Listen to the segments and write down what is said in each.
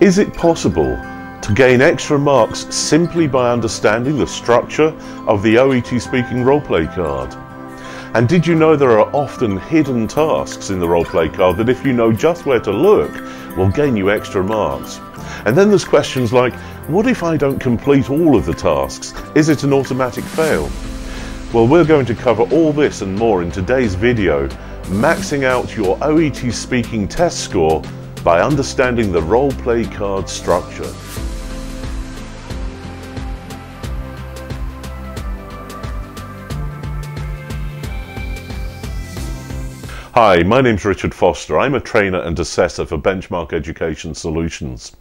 Is it possible to gain extra marks simply by understanding the structure of the OET Speaking Roleplay card? And did you know there are often hidden tasks in the Roleplay card that, if you know just where to look, will gain you extra marks? And then there's questions like, what if I don't complete all of the tasks? Is it an automatic fail? Well, we're going to cover all this and more in today's video, maxing out your OET Speaking test score by understanding the Roleplay card structure. Hi, my name's Richard Foster. I'm a trainer and assessor for Benchmark Education Solutions.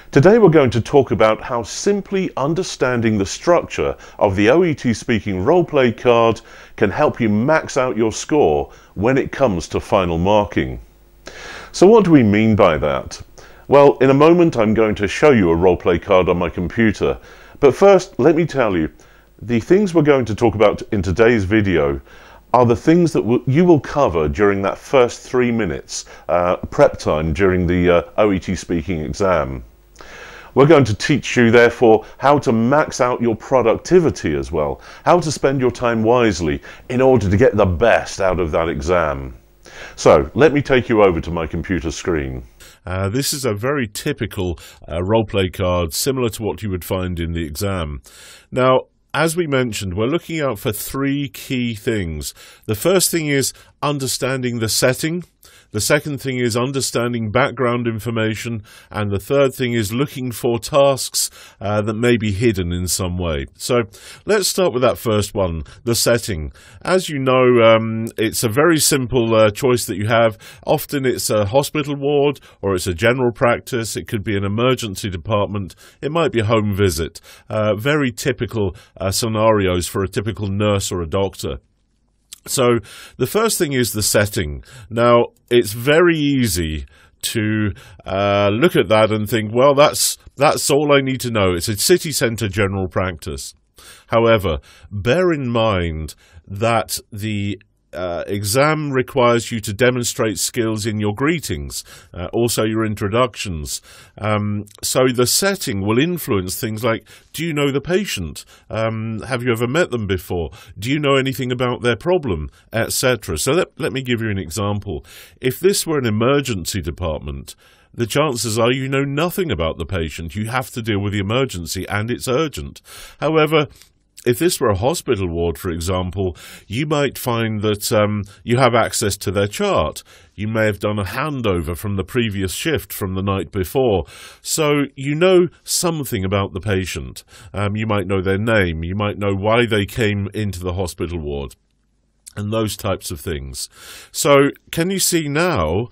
Today we're going to talk about how simply understanding the structure of the OET Speaking Roleplay card can help you max out your score when it comes to final marking. So what do we mean by that? Well, in a moment I'm going to show you a Roleplay card on my computer, but first let me tell you, the things we're going to talk about in today's video are the things that you will cover during that first 3 minutes prep time during the OET Speaking exam. We're going to teach you, therefore, how to max out your productivity as well, how to spend your time wisely in order to get the best out of that exam. So, let me take you over to my computer screen. This is a very typical Roleplay card, similar to what you would find in the exam. Now, as we mentioned, we're looking out for 3 key things. The first thing is understanding the setting. The second thing is understanding background information. And the third thing is looking for tasks that may be hidden in some way. So let's start with that first one, the setting. As you know, it's a very simple choice that you have. Often it's a hospital ward or it's a general practice. It could be an emergency department. It might be a home visit. Very typical scenarios for a typical nurse or a doctor. So the first thing is the setting. Now, it's very easy to look at that and think, well, that's all I need to know. It's a city centre general practice. However, bear in mind that the exam requires you to demonstrate skills in your greetings, also your introductions. So the setting will influence things like, do you know the patient? Have you ever met them before? Do you know anything about their problem, etc.? So let me give you an example. If this were an emergency department, the chances are you know nothing about the patient. You have to deal with the emergency and it's urgent. However, if this were a hospital ward, for example, you might find that you have access to their chart. You may have done a handover from the previous shift from the night before. So you know something about the patient. You might know their name. You might know why they came into the hospital ward and those types of things. So can you see now?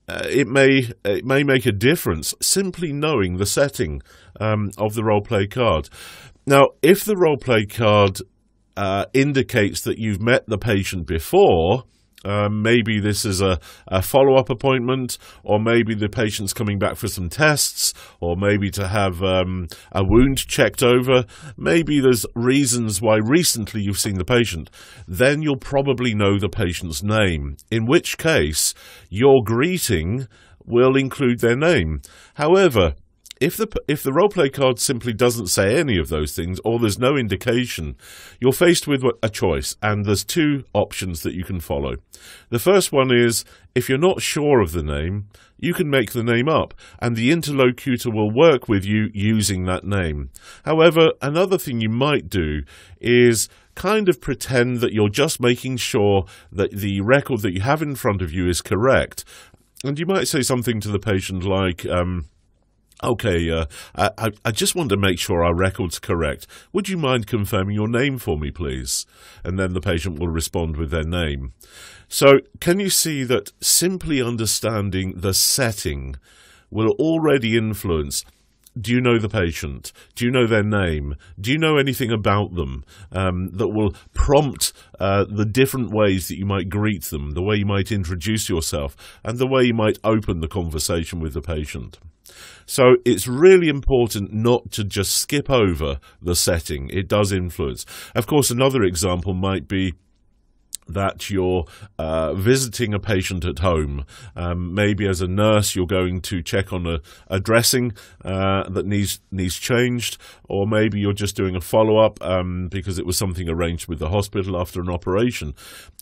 It may make a difference simply knowing the setting of the Roleplay card. Now, if the Roleplay card indicates that you've met the patient before, maybe this is a follow-up appointment, or maybe the patient's coming back for some tests, or maybe to have a wound checked over, maybe there's reasons why recently you've seen the patient, then you'll probably know the patient's name, in which case your greeting will include their name. However, if the Roleplay card simply doesn't say any of those things, or there's no indication, you're faced with a choice, and there's 2 options that you can follow. The first one is, if you're not sure of the name, you can make the name up, and the interlocutor will work with you using that name. However, another thing you might do is kind of pretend that you're just making sure that the record that you have in front of you is correct. And you might say something to the patient like, okay, I just want to make sure our record's correct. Would you mind confirming your name for me, please? And then the patient will respond with their name. So can you see that simply understanding the setting will already influence? Do you know the patient? Do you know their name? Do you know anything about them that will prompt the different ways that you might greet them, the way you might introduce yourself, and the way you might open the conversation with the patient? So it's really important not to just skip over the setting. It does influence. Of course, another example might be that you're visiting a patient at home. Maybe as a nurse you're going to check on a dressing that needs changed, or maybe you're just doing a follow-up because it was something arranged with the hospital after an operation.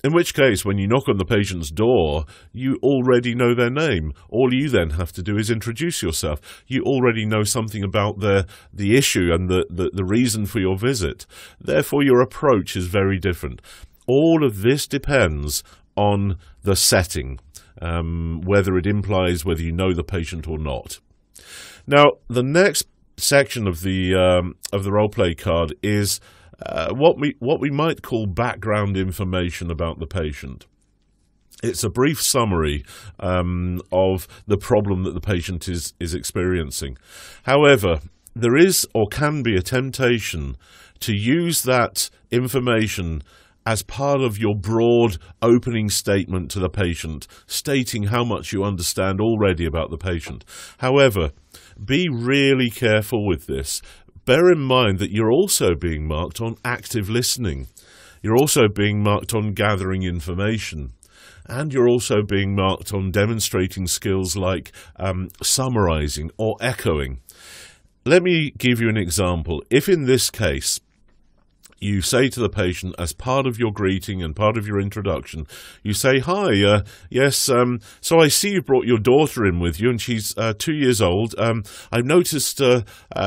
In which case, when you knock on the patient's door, you already know their name. All you then have to do is introduce yourself. You already know something about the issue and the reason for your visit. Therefore, your approach is very different. All of this depends on the setting, whether it implies whether you know the patient or not. Now, the next section of the roleplay card is what we might call background information about the patient. It's a brief summary of the problem that the patient is experiencing. However, there is or can be a temptation to use that information as part of your broad opening statement to the patient, stating how much you understand already about the patient. However, be really careful with this. Bear in mind that you're also being marked on active listening. You're also being marked on gathering information. And you're also being marked on demonstrating skills like summarizing or echoing. Let me give you an example. If in this case, you say to the patient, as part of your greeting and part of your introduction, you say, "Hi, yes, so I see you brought your daughter in with you, and she's 2 years old. I've noticed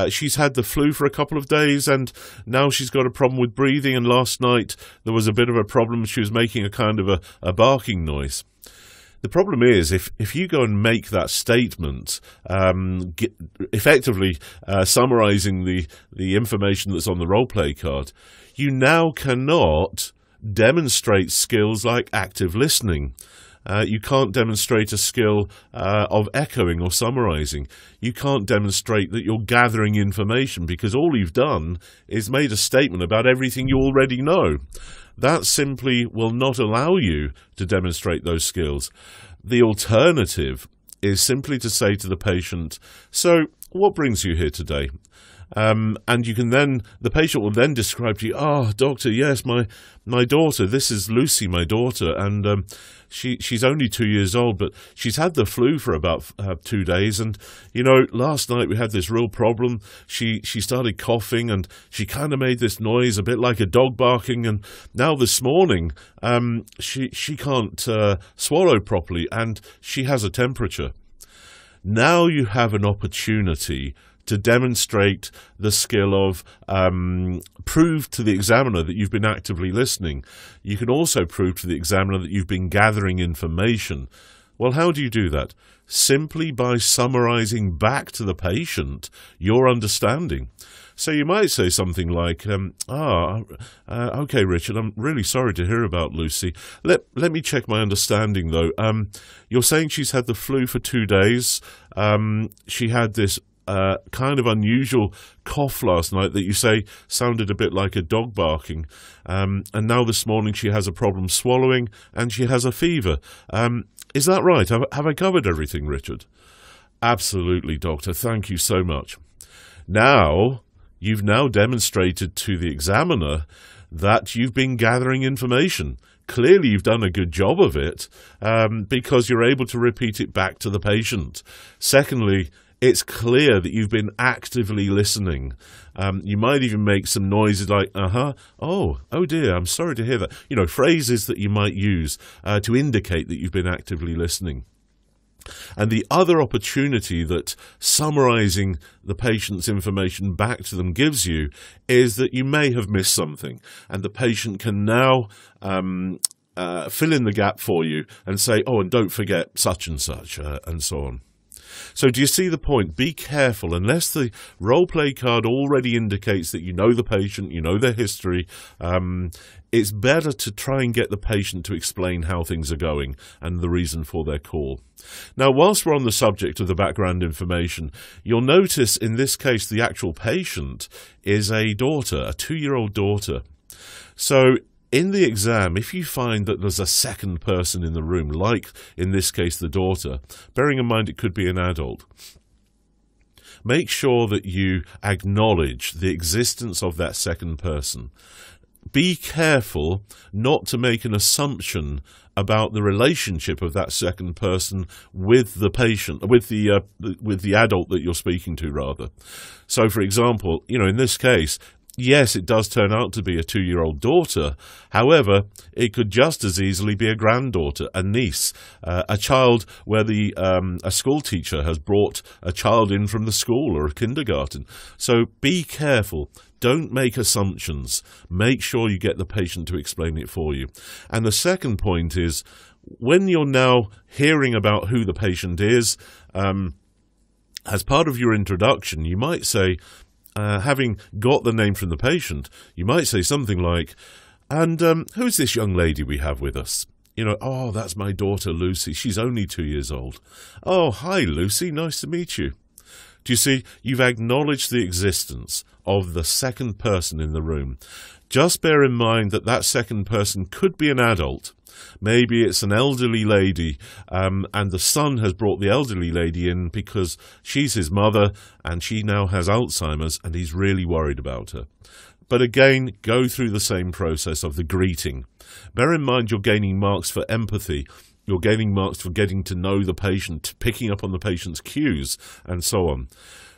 she's had the flu for a couple of days, and now she's got a problem with breathing, and last night there was a bit of a problem. She was making a kind of a barking noise." The problem is, if you go and make that statement, effectively summarizing the information that's on the roleplay card, you now cannot demonstrate skills like active listening. You can't demonstrate a skill of echoing or summarizing. You can't demonstrate that you're gathering information, because all you've done is made a statement about everything you already know. That simply will not allow you to demonstrate those skills. The alternative is simply to say to the patient, "So, what brings you here today?" And you can then, the patient will then describe to you, "Oh, doctor, yes, my daughter, this is Lucy, my daughter, and she's only 2 years old, but she's had the flu for about 2 days, and, last night we had this real problem. She started coughing, and she kind of made this noise, a bit like a dog barking, and now this morning, she can't swallow properly, and she has a temperature." Now you have an opportunity to demonstrate the skill of prove to the examiner that you've been actively listening. You can also prove to the examiner that you've been gathering information. Well, how do you do that? Simply by summarizing back to the patient your understanding. So you might say something like, okay, Richard, I'm really sorry to hear about Lucy. Let me check my understanding, though. You're saying she's had the flu for 2 days. She had this kind of unusual cough last night that you say sounded a bit like a dog barking. And now this morning she has a problem swallowing and she has a fever. Is that right? Have I covered everything, Richard? Absolutely, doctor. Thank you so much. Now, you've now demonstrated to the examiner that you've been gathering information. Clearly, you've done a good job of it because you're able to repeat it back to the patient. Secondly, it's clear that you've been actively listening. You might even make some noises like, oh dear, I'm sorry to hear that. Phrases that you might use to indicate that you've been actively listening. And the other opportunity that summarizing the patient's information back to them gives you is that you may have missed something, and the patient can now fill in the gap for you and say, "Oh, and don't forget such and such," and so on. So do you see the point? Be careful. Unless the role-play card already indicates that you know the patient, you know their history, it's better to try and get the patient to explain how things are going and the reason for their call. Now, whilst we're on the subject of the background information, you'll notice in this case the actual patient is a daughter, a 2-year-old daughter. So in the exam, if you find that there's a second person in the room, like in this case the daughter, bearing in mind it could be an adult, make sure that you acknowledge the existence of that second person. be careful not to make an assumption about the relationship of that second person with the patient, with the adult that you're speaking to, rather. So, for example, in this case, yes, it does turn out to be a 2-year-old daughter. However, it could just as easily be a granddaughter, a niece, a child where a school teacher has brought a child in from the school or a kindergarten. So be careful. Don't make assumptions. Make sure you get the patient to explain it for you. And the second point is, when you're now hearing about who the patient is, as part of your introduction, you might say, having got the name from the patient, you might say something like, and who's this young lady we have with us? Oh, that's my daughter Lucy. She's only 2 years old. Oh, hi Lucy, nice to meet you. Do you see, you've acknowledged the existence of the second person in the room. Just bear in mind that that second person could be an adult. Maybe it's an elderly lady, and the son has brought the elderly lady in because she's his mother and she now has Alzheimer's and he's really worried about her. But again, go through the same process of the greeting. Bear in mind you're gaining marks for empathy. You're gaining marks for getting to know the patient, picking up on the patient's cues, and so on.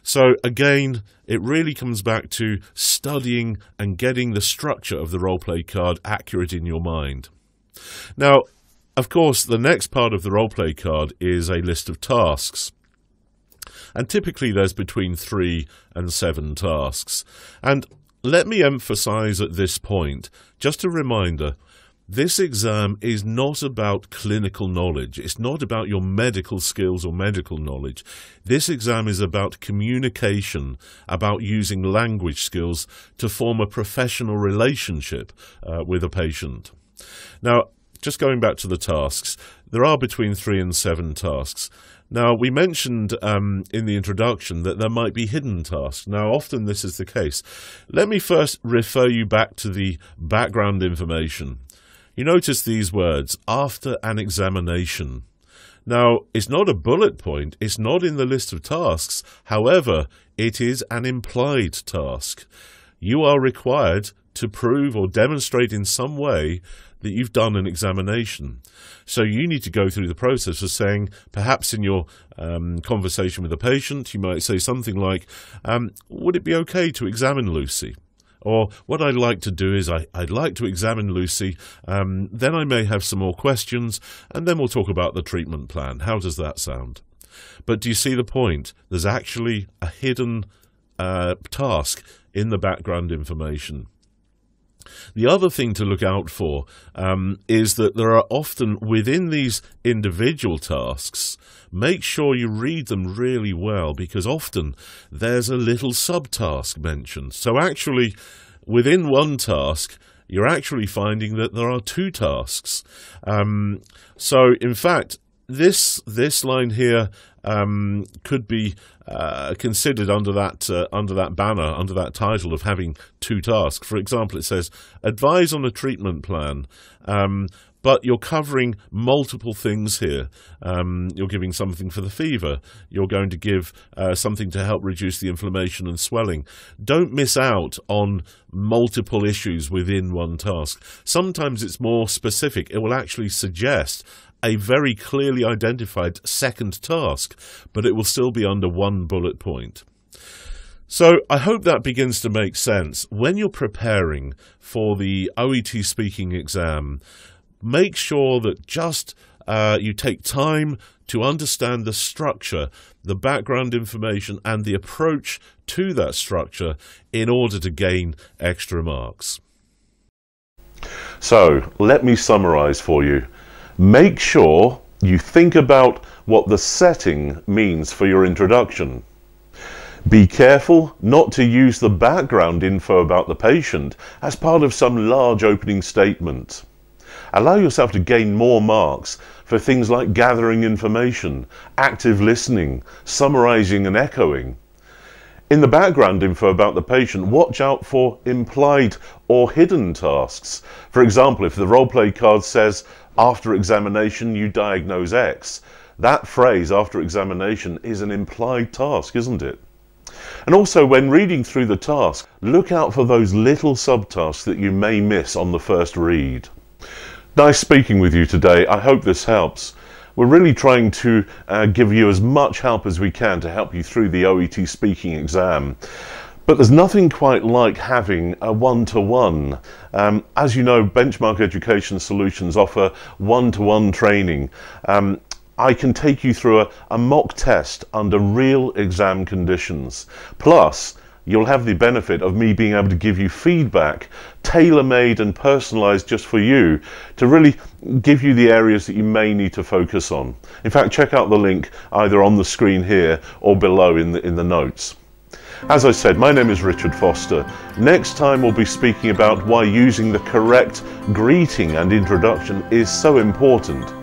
So again, it really comes back to studying and getting the structure of the roleplay card accurate in your mind. Now, of course, the next part of the roleplay card is a list of tasks. And typically there's between 3 and 7 tasks. And let me emphasize at this point, just a reminder, this exam is not about clinical knowledge. It's not about your medical skills or medical knowledge. This exam is about communication, about using language skills to form a professional relationship with a patient. Now, just going back to the tasks, there are between 3 and 7 tasks. Now, we mentioned in the introduction that there might be hidden tasks. Now, often this is the case. Let me first refer you back to the background information. You notice these words, after an examination. Now, it's not a bullet point. It's not in the list of tasks. However, it is an implied task. You are required to prove or demonstrate in some way that you've done an examination. So you need to go through the process of saying, perhaps in your conversation with a patient, you might say something like, would it be okay to examine Lucy? Or what I'd like to do is I'd like to examine Lucy, then I may have some more questions, and then we'll talk about the treatment plan. How does that sound? But do you see the point? There's actually a hidden task in the background information. The other thing to look out for is that there are often, within these individual tasks, make sure you read them really well, because often there's a little subtask mentioned. So actually, within one task, you're actually finding that there are 2 tasks. So in fact, this line here could be considered under that banner, under that title of having 2 tasks. For example, it says, advise on a treatment plan, but you're covering multiple things here. You're giving something for the fever. You're going to give something to help reduce the inflammation and swelling. Don't miss out on multiple issues within one task. Sometimes it's more specific. It will actually suggest a very clearly identified second task, but it will still be under one bullet point. So I hope that begins to make sense. When you're preparing for the OET speaking exam, make sure that just you take time to understand the structure, the background information, and the approach to that structure in order to gain extra marks. So let me summarize for you. Make sure you think about what the setting means for your introduction. Be careful not to use the background info about the patient as part of some large opening statement. Allow yourself to gain more marks for things like gathering information, active listening, summarizing and echoing. In the background info about the patient, watch out for implied or hidden tasks. For example, if the roleplay card says, after examination you diagnose X, that phrase, after examination, is an implied task, isn't it? And also, when reading through the task, look out for those little subtasks that you may miss on the first read. Nice speaking with you today. I hope this helps. We're really trying to give you as much help as we can to help you through the OET speaking exam. But there's nothing quite like having a one-to-one. As you know, Benchmark Education Solutions offer one-to-one training. I can take you through a mock test under real exam conditions. Plus, you'll have the benefit of me being able to give you feedback, tailor-made and personalized just for you, to really give you the areas that you may need to focus on. In fact, check out the link either on the screen here or below in the notes. As I said, my name is Richard Foster. Next time we'll be speaking about why using the correct greeting and introduction is so important,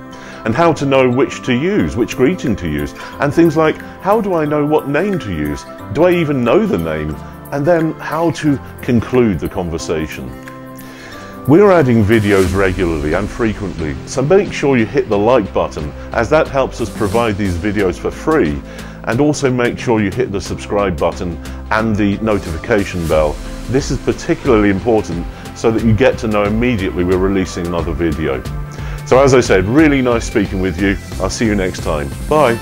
and how to know which to use, which greeting to use, and things like, how do I know what name to use? Do I even know the name? And then how to conclude the conversation. We're adding videos regularly and frequently, so make sure you hit the like button, as that helps us provide these videos for free. And also make sure you hit the subscribe button and the notification bell. This is particularly important so that you get to know immediately we're releasing another video. So as I said, really nice speaking with you. I'll see you next time. Bye.